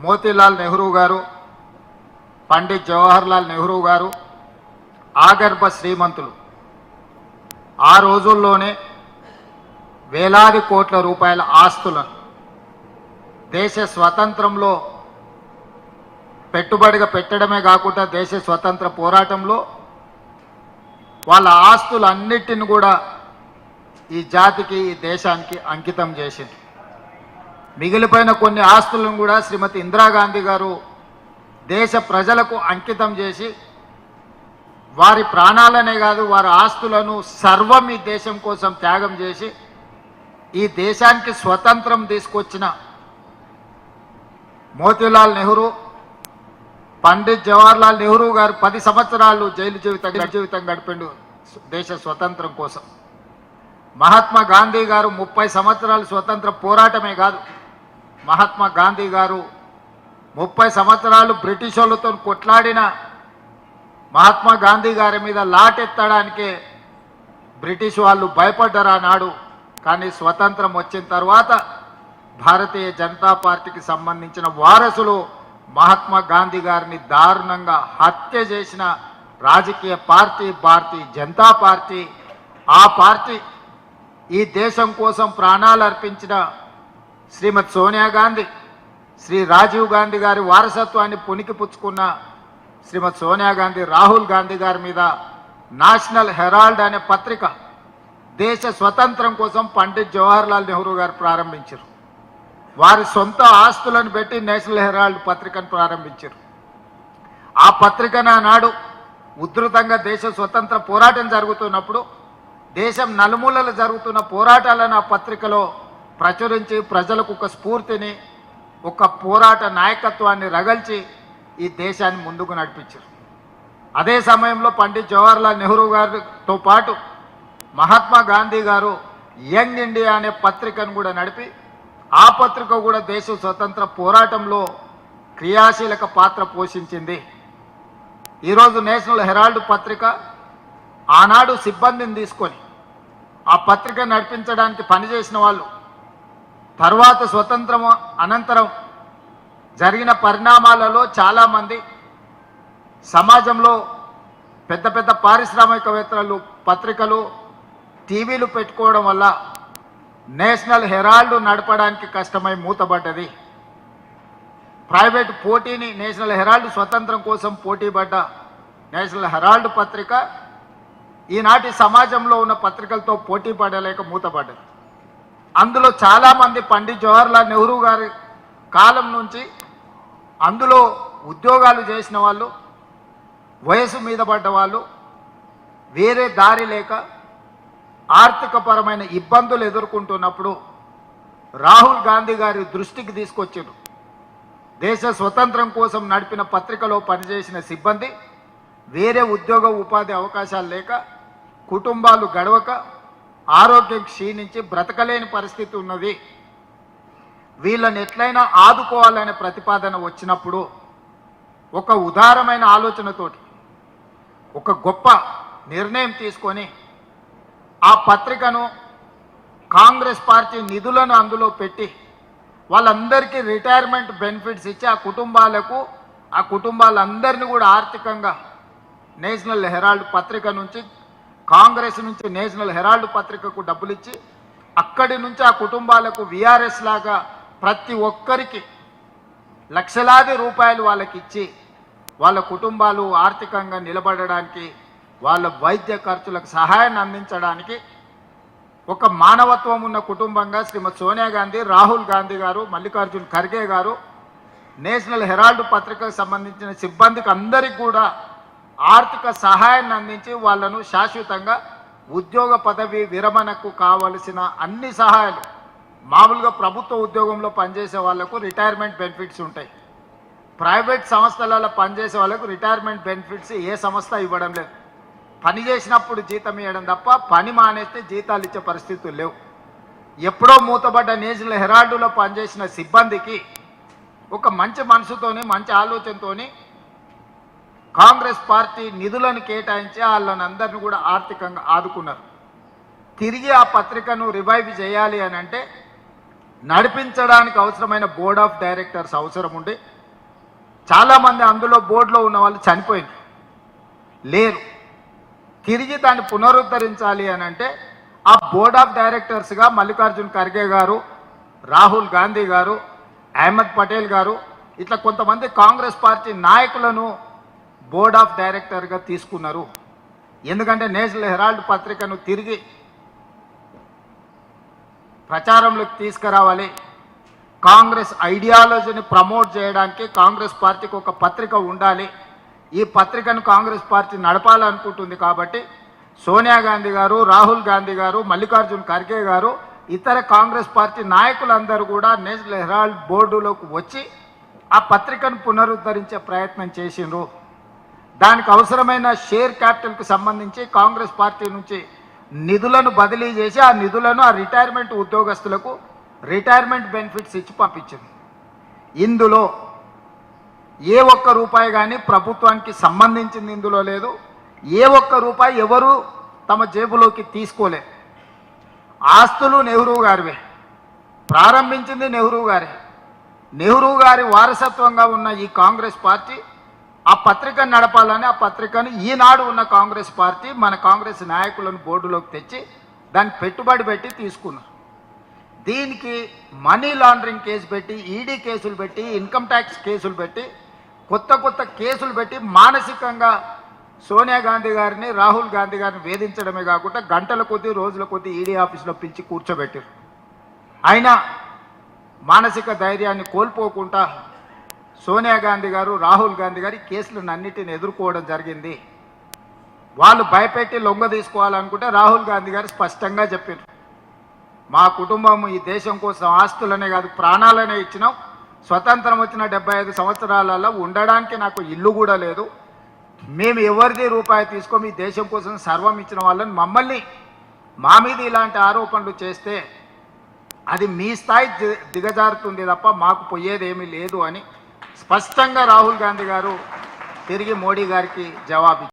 మోతీలాల్ నెహ్రూ గారు, పండిత్ జవహర్లాల్ నెహ్రూ గారు ఆగర్భ శ్రీమంతులు. ఆ రోజుల్లోనే వేలాది కోట్ల రూపాయల ఆస్తులను దేశ స్వతంత్రంలో పెట్టుబడిగా పెట్టడమే కాకుండా దేశ స్వతంత్ర పోరాటంలో వాళ్ళ ఆస్తులన్నిటిని కూడా ఈ జాతికి, ఈ దేశానికి అంకితం చేసింది. మిగిలిపోయిన కొన్ని ఆస్తులను కూడా శ్రీమతి ఇందిరాగాంధీ గారు దేశ ప్రజలకు అంకితం చేసి వారి ప్రాణాలనే కాదు వారి ఆస్తులను సర్వం ఈ దేశం కోసం త్యాగం చేసి ఈ దేశానికి స్వతంత్రం తీసుకొచ్చిన మోతీలాల్ నెహ్రూ, పండిత్ జవహర్లాల్ నెహ్రూ గారు 10 సంవత్సరాలు జైలు జీవితం గడిపిండు దేశ స్వతంత్రం కోసం. మహాత్మా గాంధీ గారు 30 సంవత్సరాలు స్వతంత్ర పోరాటమే కాదు, మహాత్మా గాంధీ గారు 30 సంవత్సరాలు బ్రిటిష్ వాళ్ళతో కొట్లాడిన మహాత్మా గాంధీ గారి మీద లాటెత్తడానికే బ్రిటిష్ వాళ్ళు భయపడ్డారు ఆనాడు. కానీ స్వతంత్రం వచ్చిన తర్వాత భారతీయ జనతా పార్టీకి సంబంధించిన వారసులు మహాత్మా గాంధీ గారిని దారుణంగా హత్య చేసిన రాజకీయ పార్టీ భారతీయ జనతా పార్టీ. ఆ పార్టీ ఈ దేశం కోసం ప్రాణాలు అర్పించిన శ్రీమతి సోనియా గాంధీ, శ్రీ రాజీవ్ గాంధీ గారి వారసత్వాన్ని పుణికిపుచ్చుకున్న శ్రీమతి సోనియా గాంధీ, రాహుల్ గాంధీ గారి మీద నేషనల్ హెరాల్డ్ అనే పత్రిక దేశ స్వతంత్రం కోసం పండిత్ జవహర్లాల్ నెహ్రూ గారు ప్రారంభించారు. వారి సొంత ఆస్తులను పెట్టి నేషనల్ హెరాల్డ్ పత్రికను ప్రారంభించారు. ఆ పత్రికను ఆనాడు ఉధృతంగా దేశ స్వతంత్ర పోరాటం జరుగుతున్నప్పుడు దేశం నలుమూలలు జరుగుతున్న పోరాటాలను ఆ పత్రికలో ప్రచురించి ప్రజలకు ఒక స్ఫూర్తిని, ఒక పోరాట నాయకత్వాన్ని రగల్చి ఈ దేశాన్ని ముందుకు నడిపించారు. అదే సమయంలో పండిత్ జవహర్లాల్ నెహ్రూ గారితో పాటు మహాత్మా గాంధీ గారు యంగ్ ఇండియా అనే పత్రికను కూడా నడిపి ఆ పత్రిక కూడా దేశ స్వతంత్ర పోరాటంలో క్రియాశీలక పాత్ర పోషించింది. ఈరోజు నేషనల్ హెరాల్డ్ పత్రిక ఆనాడు సిబ్బందిని తీసుకొని ఆ పత్రిక నడిపించడానికి పనిచేసిన వాళ్ళు తర్వాత స్వతంత్రం అనంతరం జరిగిన పరిణామాలలో చాలామంది సమాజంలో పెద్ద పెద్ద పారిశ్రామికవేత్తలు పత్రికలు, టీవీలు పెట్టుకోవడం వల్ల నేషనల్ హెరాల్డ్ నడపడానికి కష్టమై మూతబడ్డది. ప్రైవేట్ పోటీని నేషనల్ హెరాల్డ్ స్వతంత్రం కోసం పోటీపడ్డ నేషనల్ హెరాల్డ్ పత్రిక ఈనాటి సమాజంలో ఉన్న పత్రికలతో పోటీ పడలేక మూతపడ్డది. అందులో చాలామంది పండిత్ జవహర్లాల్ నెహ్రూ గారి కాలం నుంచి అందులో ఉద్యోగాలు చేసిన వాళ్ళు, వయసు మీద పడ్డ వాళ్ళు వేరే దారి లేక ఆర్థికపరమైన ఇబ్బందులు ఎదుర్కొంటున్నప్పుడు రాహుల్ గాంధీ గారి దృష్టికి తీసుకొచ్చారు. దేశ స్వతంత్రం కోసం నడిపిన పత్రికలో పనిచేసిన సిబ్బంది వేరే ఉద్యోగ ఉపాధి అవకాశాలు లేక కుటుంబాలు గడవక ఆరోగ్యం క్షీణించి బ్రతకలేని పరిస్థితి ఉన్నది. వీళ్ళని ఎట్లయినా ఆదుకోవాలనే ప్రతిపాదన వచ్చినప్పుడు ఒక ఉదారమైన ఆలోచనతోటి ఒక గొప్ప నిర్ణయం తీసుకొని ఆ పత్రికను కాంగ్రెస్ పార్టీ నిధులను అందులో పెట్టి వాళ్ళందరికీ రిటైర్మెంట్ బెనిఫిట్స్ ఇచ్చి ఆ కుటుంబాలందరినీ కూడా ఆర్థికంగా నేషనల్ హెరాల్డ్ పత్రిక నుంచి, కాంగ్రెస్ నుంచి నేషనల్ హెరాల్డ్ పత్రికకు డబ్బులు ఇచ్చి అక్కడి నుంచి ఆ కుటుంబాలకు విఆర్ఎస్ లాగా ప్రతి ఒక్కరికి లక్షలాది రూపాయలు వాళ్ళకి ఇచ్చి వాళ్ళ కుటుంబాలు ఆర్థికంగా నిలబడడానికి, వాళ్ళ వైద్య ఖర్చులకు సహాయాన్ని అందించడానికి ఒక మానవత్వం ఉన్న కుటుంబంగా శ్రీమతి సోనియా గాంధీ, రాహుల్ గాంధీ గారు, మల్లికార్జున్ ఖర్గే గారు నేషనల్ హెరాల్డ్ పత్రికకు సంబంధించిన సిబ్బందికి అందరికీ కూడా ఆర్థిక సహాయాన్ని అందించి వాళ్ళను శాశ్వతంగా ఉద్యోగ పదవి విరమణకు కావలసిన అన్ని సహాయాలు, మామూలుగా ప్రభుత్వ ఉద్యోగంలో పనిచేసే వాళ్లకు రిటైర్మెంట్ బెనిఫిట్స్ ఉంటాయి, ప్రైవేట్ సంస్థలలో పనిచేసే వాళ్ళకు రిటైర్మెంట్ బెనిఫిట్స్ ఏ సంస్థ ఇవ్వడం లేదు. పని చేసినప్పుడు జీతం ఇవ్వడం తప్ప పని మానేస్తే జీతాలు ఇచ్చే పరిస్థితులు లేవు. ఎప్పుడో మూతబడ్డ నేషనల్ హెరాల్డ్లో పనిచేసిన సిబ్బందికి ఒక మంచి మనసుతోని, మంచి ఆలోచనతోని కాంగ్రెస్ పార్టీ నిధులను కేటాయించి వాళ్ళని అందరినీ కూడా ఆర్థికంగా ఆదుకున్నారు. తిరిగి ఆ పత్రికను రివైవ్ చేయాలి అని అంటే నడిపించడానికి అవసరమైన బోర్డ్ ఆఫ్ డైరెక్టర్స్ అవసరం ఉండి చాలామంది అందులో బోర్డులో ఉన్న వాళ్ళు చనిపోయింది లేరు. తిరిగి దాన్ని పునరుద్ధరించాలి అని అంటే ఆ బోర్డ్ ఆఫ్ డైరెక్టర్స్గా మల్లికార్జున్ ఖర్గే గారు, రాహుల్ గాంధీ గారు, అహ్మద్ పటేల్ గారు ఇట్లా కొంతమంది కాంగ్రెస్ పార్టీ నాయకులను బోర్డ్ ఆఫ్ డైరెక్టర్గా తీసుకున్నారు. ఎందుకంటే నేషనల్ హెరాల్డ్ పత్రికను తిరిగి ప్రచారంలోకి తీసుకురావాలి, కాంగ్రెస్ ఐడియాలజీని ప్రమోట్ చేయడానికి కాంగ్రెస్ పార్టీకి ఒక పత్రిక ఉండాలి, ఈ పత్రికను కాంగ్రెస్ పార్టీ నడపాలనుకుంటుంది. కాబట్టి సోనియా గాంధీ గారు, రాహుల్ గాంధీ గారు, మల్లికార్జున్ ఖర్గే గారు, ఇతర కాంగ్రెస్ పార్టీ నాయకులందరూ కూడా నేషనల్ హెరాల్డ్ బోర్డులోకి వచ్చి ఆ పత్రికను పునరుద్ధరించే ప్రయత్నం చేసిండ్రు. దానికి అవసరమైన షేర్ క్యాపిటల్కి సంబంధించి కాంగ్రెస్ పార్టీ నుంచి నిధులను బదిలీ చేసి ఆ నిధులను ఆ రిటైర్మెంట్ ఉద్యోగస్తులకు రిటైర్మెంట్ బెనిఫిట్స్ ఇచ్చి పంపించింది. ఇందులో ఏ ఒక్క రూపాయి కానీ ప్రభుత్వానికి సంబంధించింది ఇందులో లేదు. ఏ ఒక్క రూపాయి ఎవరు తమ జేబులోకి తీసుకోలే. ఆస్తులు నెహ్రూ గారివే, ప్రారంభించింది నెహ్రూ గారే. నెహ్రూ గారి వారసత్వంగా ఉన్న ఈ కాంగ్రెస్ పార్టీ ఆ పత్రికను నడపాలని ఆ పత్రికను ఈనాడు ఉన్న కాంగ్రెస్ పార్టీ మన కాంగ్రెస్ నాయకులను బోర్డులోకి తెచ్చి దాన్ని పెట్టుబడి పెట్టి తీసుకున్నారు. దీనికి మనీ లాండరింగ్ కేసు పెట్టి, ఈడీ కేసులు పెట్టి, ఇన్కమ్ ట్యాక్స్ కేసులు పెట్టి, కొత్త కొత్త కేసులు పెట్టి మానసికంగా సోనియా గాంధీ గారిని, రాహుల్ గాంధీ గారిని వేధించడమే కాకుండా గంటల కొద్దీ, రోజుల కొద్దీ ఈడీ ఆఫీసులో పిలిచి కూర్చోబెట్టారు. అయినా మానసిక ధైర్యాన్ని కోల్పోకుండా సోనియా గాంధీ గారు, రాహుల్ గాంధీ గారు ఈ కేసులను అన్నిటిని ఎదుర్కోవడం జరిగింది. వాళ్ళు భయపెట్టి లొంగ తీసుకోవాలనుకుంటే రాహుల్ గాంధీ గారు స్పష్టంగా చెప్పారు, మా కుటుంబం ఈ దేశం కోసం ఆస్తులనే కాదు ప్రాణాలనే ఇచ్చినాం. స్వతంత్రం వచ్చిన 75 సంవత్సరాలలో ఉండడానికి నాకు ఇల్లు కూడా లేదు. మేము ఎవరిది రూపాయి తీసుకో మీ దేశం కోసం సర్వం ఇచ్చిన వాళ్ళని మమ్మల్ని మా మీద ఇలాంటి ఆరోపణలు చేస్తే అది మీ స్థాయి దిగజారుతుంది తప్ప మాకు పోయేదేమీ లేదు అని స్పష్టంగా రాహుల్ గాంధీ గారు తిరిగి మోడీ గారికి జవాబు